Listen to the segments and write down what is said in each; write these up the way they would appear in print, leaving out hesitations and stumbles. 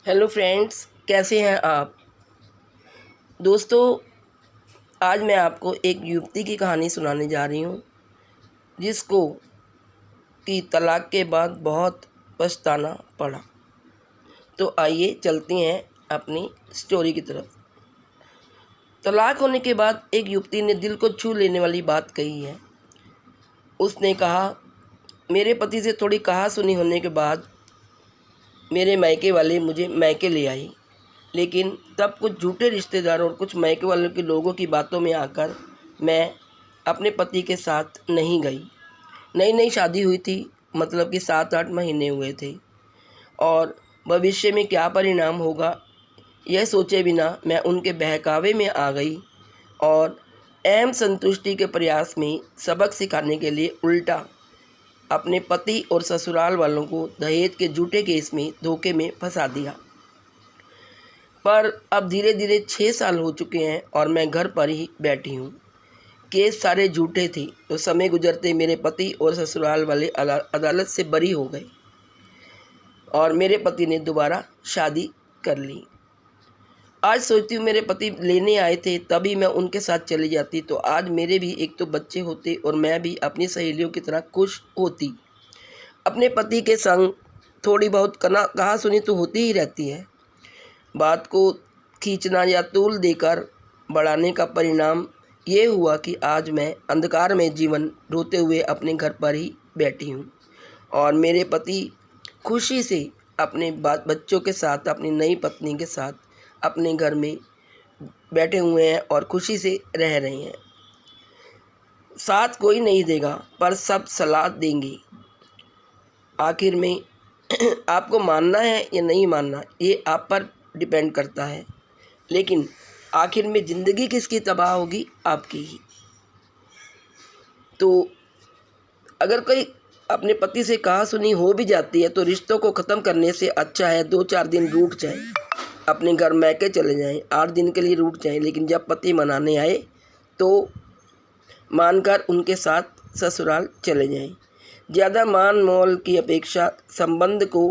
Hello friends, कैसे हैं आप दोस्तों। आज मैं आपको एक युवती की कहानी सुनाने जा रही हूँ जिसको कि तलाक के बाद बहुत पछताना पड़ा। तो आइए चलते हैं अपनी स्टोरी की तरफ। तलाक होने के बाद एक युवती ने दिल को छू लेने वाली बात कही है। उसने कहा, मेरे पति से थोड़ी कहा सुनी होने के बाद मेरे मायके वाले मुझे मायके ले आई, लेकिन तब कुछ झूठे रिश्तेदारों और कुछ मायके वालों के लोगों की बातों में आकर मैं अपने पति के साथ नहीं गई। नई नई शादी हुई थी, मतलब कि 7-8 महीने हुए थे, और भविष्य में क्या परिणाम होगा यह सोचे बिना मैं उनके बहकावे में आ गई और अहम संतुष्टि के प्रयास में सबक सिखाने के लिए उल्टा अपने पति और ससुराल वालों को दहेज के झूठे केस में धोखे में फंसा दिया। पर अब धीरे धीरे 6 साल हो चुके हैं और मैं घर पर ही बैठी हूँ। केस सारे झूठे थे, तो समय गुजरते मेरे पति और ससुराल वाले अदालत से बरी हो गए और मेरे पति ने दोबारा शादी कर ली। आज सोचती हूँ, मेरे पति लेने आए थे तभी मैं उनके साथ चली जाती, तो आज मेरे भी एक तो बच्चे होते और मैं भी अपनी सहेलियों की तरह खुश होती। अपने पति के संग थोड़ी बहुत कहा सुनी तो होती ही रहती है। बात को खींचना या तूल देकर बढ़ाने का परिणाम ये हुआ कि आज मैं अंधकार में जीवन ढोते हुए अपने घर पर ही बैठी हूँ और मेरे पति खुशी से अपने बच्चों के साथ, अपनी नई पत्नी के साथ अपने घर में बैठे हुए हैं और खुशी से रह रहे हैं। साथ कोई नहीं देगा पर सब सलाह देंगे। आखिर में आपको मानना है या नहीं मानना ये आप पर डिपेंड करता है, लेकिन आखिर में ज़िंदगी किसकी तबाह होगी? आपकी ही। तो अगर कोई अपने पति से कहा सुनी हो भी जाती है तो रिश्तों को ख़त्म करने से अच्छा है 2-4 दिन रूठ जाए, अपने घर मैके चले जाएं, 8 दिन के लिए रूठ जाएं, लेकिन जब पति मनाने आए तो मानकर उनके साथ ससुराल चले जाएं। ज़्यादा मान मोल की अपेक्षा संबंध को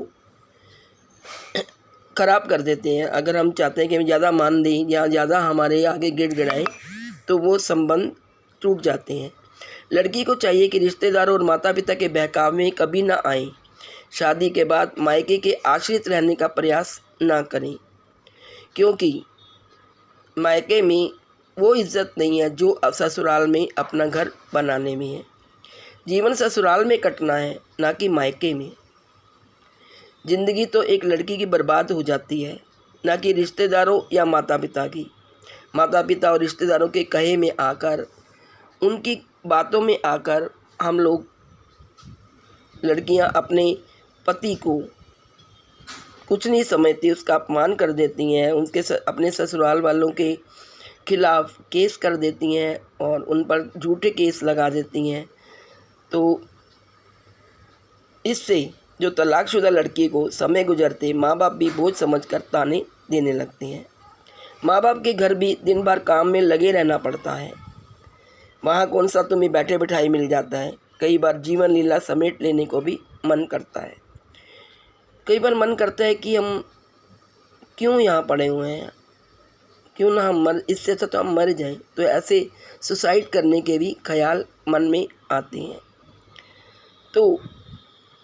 ख़राब कर देते हैं। अगर हम चाहते हैं कि हम ज़्यादा मान दें या ज़्यादा हमारे आगे गिड़गिड़ाएं तो वो संबंध टूट जाते हैं। लड़की को चाहिए कि रिश्तेदारों और माता पिता के बहकावे में कभी ना आए। शादी के बाद मायके के आश्रित रहने का प्रयास ना करें, क्योंकि मायके में वो इज्जत नहीं है जो ससुराल में अपना घर बनाने में है। जीवन ससुराल में कटना है, ना कि मायके में। ज़िंदगी तो एक लड़की की बर्बाद हो जाती है, ना कि रिश्तेदारों या माता पिता की। माता पिता और रिश्तेदारों के कहे में आकर, उनकी बातों में आकर हम लोग लड़कियां अपने पति को कुछ नहीं समझती, उसका अपमान कर देती हैं, अपने ससुराल वालों के खिलाफ़ केस कर देती हैं और उन पर झूठे केस लगा देती हैं। तो इससे जो तलाकशुदा लड़की को समय गुजरते माँ बाप भी बोझ समझकर ताने देने लगते हैं। माँ बाप के घर भी दिन भर काम में लगे रहना पड़ता है, वहाँ कौन सा तुम्हें बैठे बिठाई मिल जाता है। कई बार जीवन लीला समेट लेने को भी मन करता है। कई बार मन करता है कि हम क्यों यहाँ पड़े हुए हैं, क्यों ना हम इससे तो हम मर जाएं। तो ऐसे सुसाइड करने के भी ख्याल मन में आते हैं। तो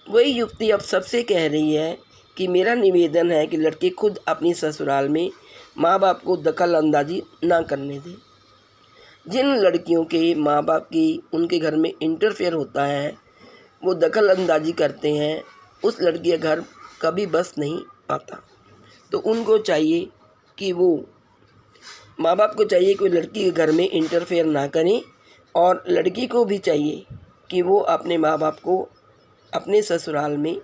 वही युवती अब सबसे कह रही है कि मेरा निवेदन है कि लड़के खुद अपनी ससुराल में माँ बाप को दखल अंदाजी ना करने दें। जिन लड़कियों के माँ बाप की उनके घर में इंटरफेयर होता है, वो दखल अंदाजी करते हैं, उस लड़की का घर कभी बस नहीं आता। तो उनको चाहिए कि वो माँ बाप को चाहिए कि लड़की के घर में इंटरफेयर ना करें, और लड़की को भी चाहिए कि वो अपने माँ बाप को अपने ससुराल में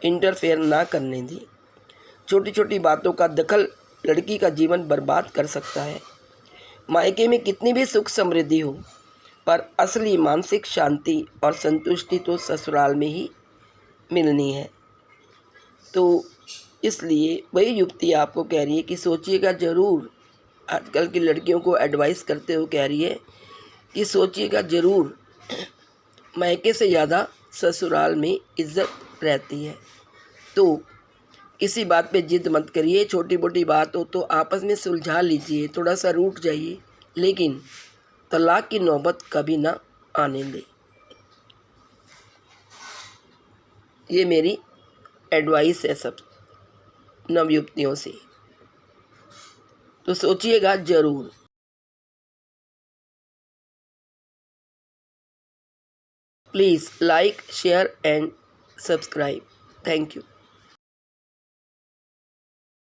इंटरफेयर ना करने दें। छोटी छोटी बातों का दखल लड़की का जीवन बर्बाद कर सकता है। मायके में कितनी भी सुख समृद्धि हो, पर असली मानसिक शांति और संतुष्टि तो ससुराल में ही मिलनी है। तो इसलिए वही युवती आपको कह रही है कि सोचिएगा ज़रूर। आजकल की लड़कियों को एडवाइस करते हुए कह रही है कि सोचिएगा ज़रूर, मायके से ज़्यादा ससुराल में इज्जत रहती है। तो किसी बात पे जिद मत करिए, छोटी मोटी बात हो तो आपस में सुलझा लीजिए, थोड़ा सा रूठ जाइए, लेकिन तलाक की नौबत कभी ना आने दें। ये मेरी एडवाइस है सब नवयुवतियों से, तो सोचिएगा ज़रूर। Please like, share and subscribe. Thank you.